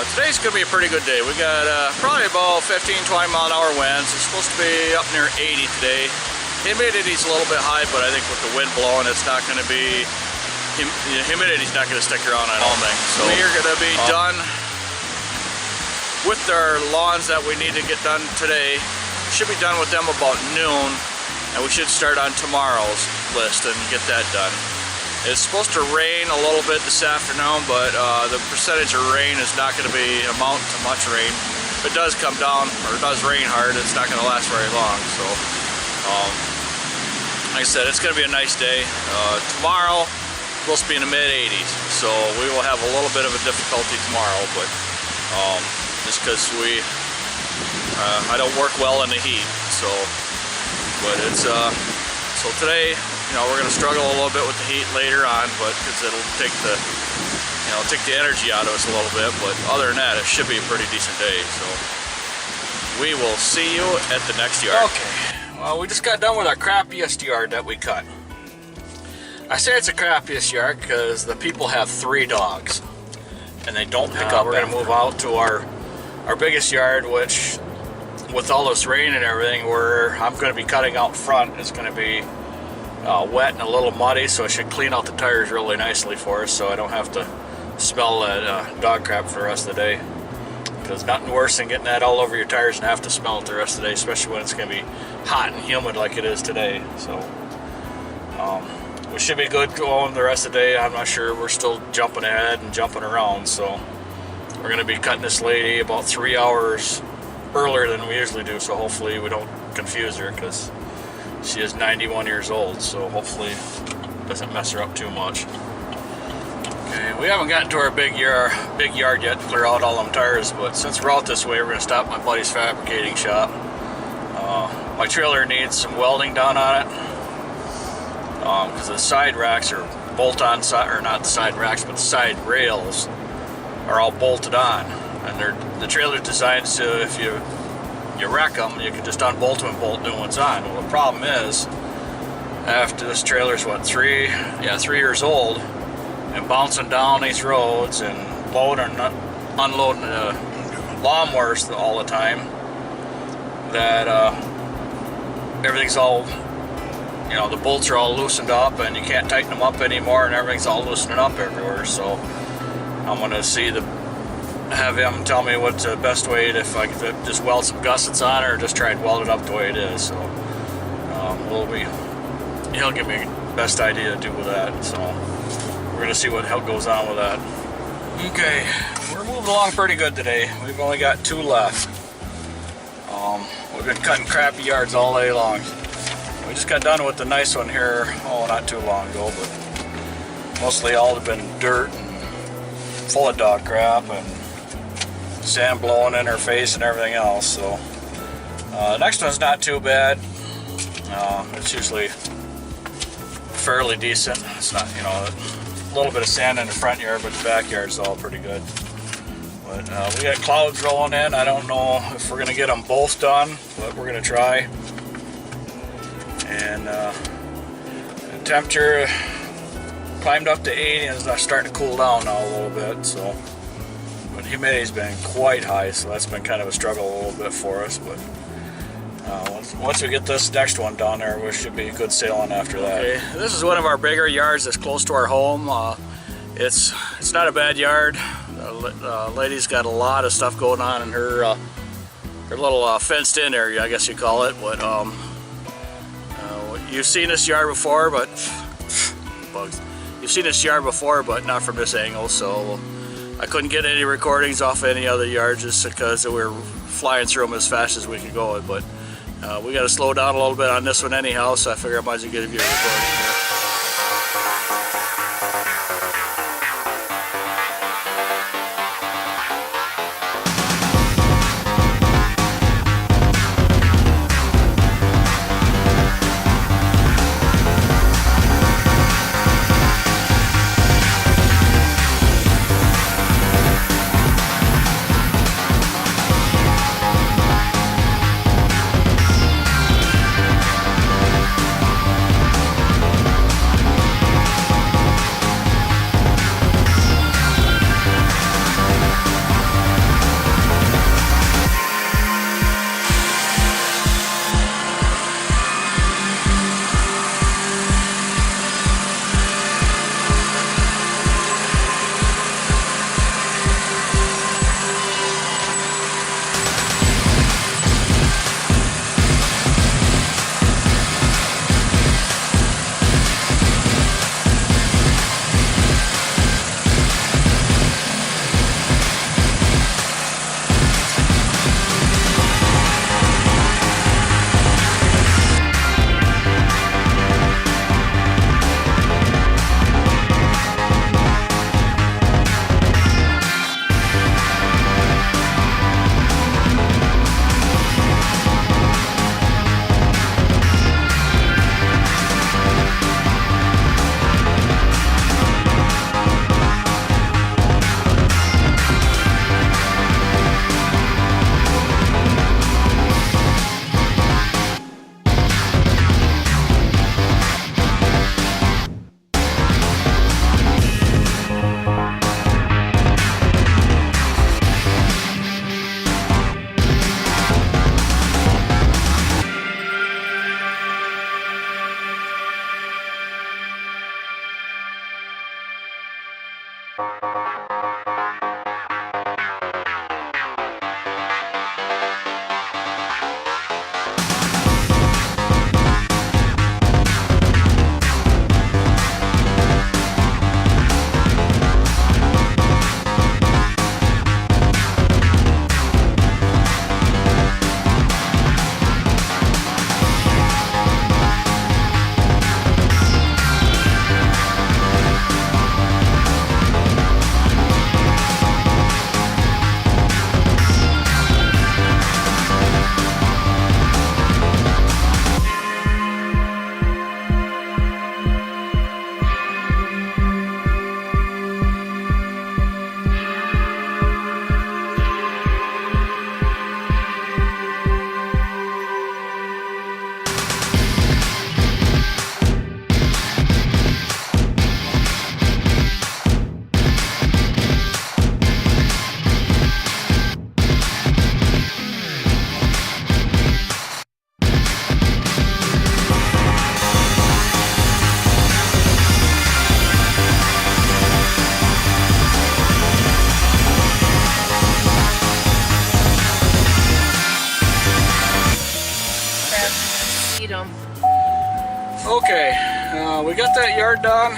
Today's going to be a pretty good day. We got probably about 15-20 mile an hour winds. It's supposed to be up near 80 today. Humidity's a little bit high, but I think with the wind blowing, it's not going to be, humidity's not going to stick around, I don't think. So we are going to be done with our lawns that we need to get done today. Should be done with them about noon, and we should start on tomorrow's list and get that done. It's supposed to rain a little bit this afternoon, but the percentage of rain is not going to be amounting to much rain. If it does come down, or it does rain hard, it's not going to last very long. So, like I said, it's going to be a nice day. Tomorrow, supposed to be in the mid-80s, so we will have a little bit of a difficulty tomorrow, but just because I don't work well in the heat, so, but it's, so today, you know, we're going to struggle a little bit with the heat later on, but because it'll take the, you know, take the energy out of us a little bit. But other than that, it should be a pretty decent day. So we will see you at the next yard. Okay. Well, we just got done with our crappiest yard that we cut. I say it's the crappiest yard because the people have 3 dogs, and they don't pick up. We're going to move out to our biggest yard, which, with all this rain and everything, I'm going to be cutting out front. It's going to be wet and a little muddy, so it should clean out the tires really nicely for us, so I don't have to smell that dog crap for the rest of the day. Because nothing worse than getting that all over your tires and have to smell it the rest of the day, especially when it's going to be hot and humid like it is today. So we should be good going the rest of the day. I'm not sure. We're still jumping ahead and jumping around, so we're going to be cutting this lady about 3 hours earlier than we usually do, so hopefully we don't confuse her, because she is 91 years old, so hopefully it doesn't mess her up too much. Okay, we haven't gotten to our big yard yet to clear out all them tires, but since we're out this way, we're going to stop at my buddy's fabricating shop. My trailer needs some welding done on it, because the side racks are bolt-on, or not the side racks, but the side rails are all bolted on, and the trailer's designed so if you wreck them, you can just unbolt them and bolt new ones on. Well, the problem is, after this trailer's what, 3 years old, and bouncing down these roads and loading and unloading the lawnmowers all the time, that everything's all, you know, the bolts are all loosened up and you can't tighten them up anymore, and everything's all loosening up everywhere. So I'm going to have him tell me what's the best way, if I could just weld some gussets on it or just try and weld it up the way it is. So he'll give me the best idea to do with that. So we're going to see what hell goes on with that. Okay, we're moving along pretty good today. We've only got 2 left. We've been cutting crappy yards all day long. We just got done with the nice one here, not too long ago, but mostly all have been dirt and full of dog crap and sand blowing in her face and everything else. So next one's not too bad. It's usually fairly decent. It's not, you know, a little bit of sand in the front yard, but the backyard's all pretty good. But we got clouds rolling in. I don't know if we're gonna get them both done, but we're gonna try. And the temperature climbed up to 80 and is starting to cool down now a little bit. So, but humidity's been quite high, so that's been kind of a struggle a little bit for us. But once we get this next one down there, we should be good sailing after that. Okay, this is one of our bigger yards that's close to our home. It's not a bad yard. The lady's got a lot of stuff going on in her little fenced-in area, I guess you call it. But you've seen this yard before, but bugs. You've seen this yard before, but not from this angle. So I couldn't get any recordings off any other yards just because we were flying through them as fast as we could go. But we got to slow down a little bit on this one anyhow, so I figure I might as well give you a recording here. Jim. Okay, we got that yard done.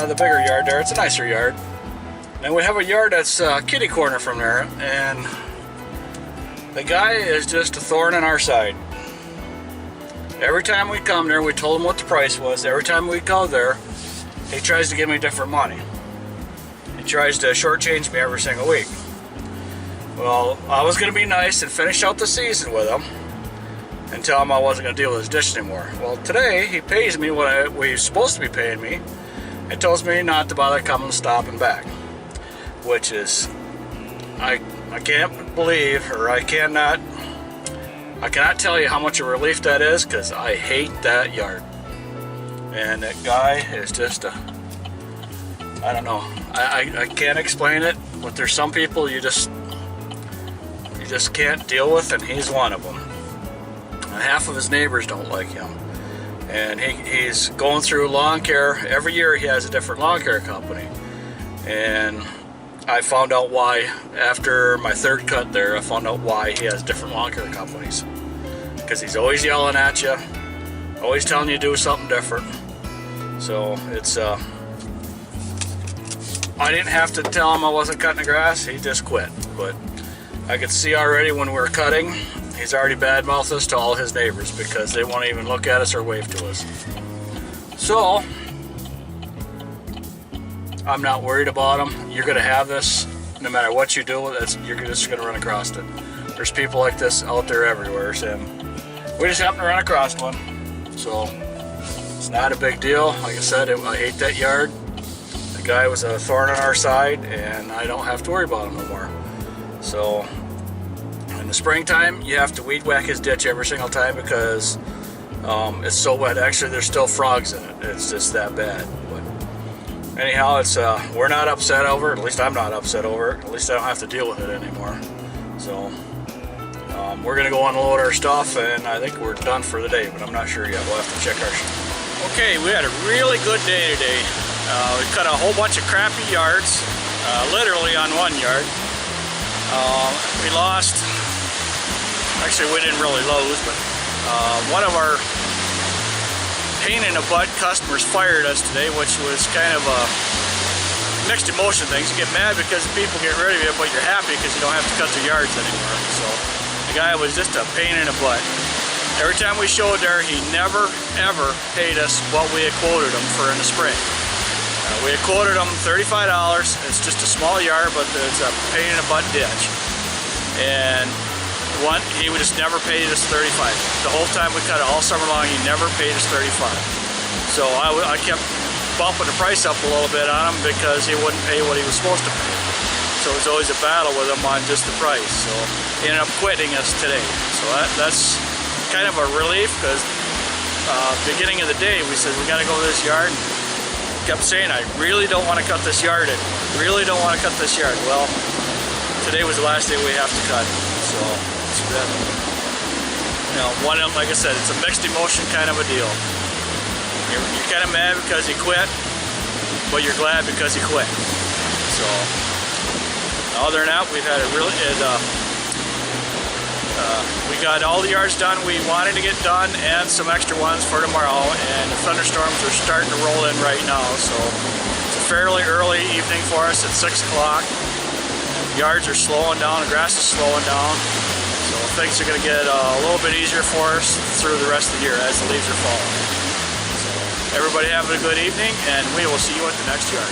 The bigger yard there, it's a nicer yard. And we have a yard that's kitty corner from there, and the guy is just a thorn in our side. Every time we come there, we told him what the price was. Every time we go there, he tries to give me different money. He tries to shortchange me every single week. Well, I was going to be nice and finish out the season with him and tell him I wasn't going to deal with his ditch anymore. Well, today he pays me what he's supposed to be paying me and tells me not to bother coming, stopping back, which is, I can't believe, or I cannot tell you how much of a relief that is, because I hate that yard. And that guy is just a, I don't know, I can't explain it, but there's some people you just can't deal with, and he's one of them. And half of his neighbors don't like him. And he's going through lawn care. Every year he has a different lawn care company. And I found out why after my third cut there. I found out why he has different lawn care companies. Because he's always yelling at you, always telling you to do something different. So it's, I didn't have to tell him I wasn't cutting the grass, he just quit. But I could see already when we were cutting, he's already badmouthed us to all his neighbors because they won't even look at us or wave to us. So, I'm not worried about him. You're going to have this no matter what you do. You're just going to run across it. There's people like this out there everywhere, Sam. We just happened to run across one. So, it's not a big deal. Like I said, I hate that yard. The guy was a thorn on our side, and I don't have to worry about him no more. So, in the springtime, you have to weed whack his ditch every single time because it's so wet. Actually, there's still frogs in it. It's just that bad. But anyhow, it's we're not upset over it. At least I'm not upset over it. At least I don't have to deal with it anymore. So we're gonna go unload our stuff, and I think we're done for the day. But I'm not sure yet. We'll have to check our stuff. Okay, we had a really good day today. We cut a whole bunch of crappy yards, literally on one yard. We lost. Actually, we didn't really lose, but one of our pain in the butt customers fired us today, which was kind of a mixed emotion things. You get mad because people get rid of you, but you're happy because you don't have to cut their yards anymore. So the guy was just a pain in the butt. Every time we showed there, he never ever paid us what we had quoted him for in the spring. We had quoted him $35. It's just a small yard, but it's a pain in the butt ditch. And he would just never paid us $35. The whole time we cut it all summer long, he never paid us $35. So I kept bumping the price up a little bit on him because he wouldn't pay what he was supposed to pay. So it was always a battle with him on just the price. So he ended up quitting us today. So that's kind of a relief because beginning of the day we said we got to go to this yard. And kept saying I really don't want to cut this yard anymore. Really don't want to cut this yard. Well, today was the last day we have to cut. So it's been, you know, like I said, it's a mixed emotion kind of a deal. You're kind of mad because he quit, but you're glad because he quit. So other than that, we've had a really we got all the yards done we wanted to get done and some extra ones for tomorrow, and the thunderstorms are starting to roll in right now, so it's a fairly early evening for us at 6 o'clock. Yards are slowing down, the grass is slowing down, so things are going to get a little bit easier for us through the rest of the year as the leaves are falling. So everybody have a good evening, and we will see you at the next yard.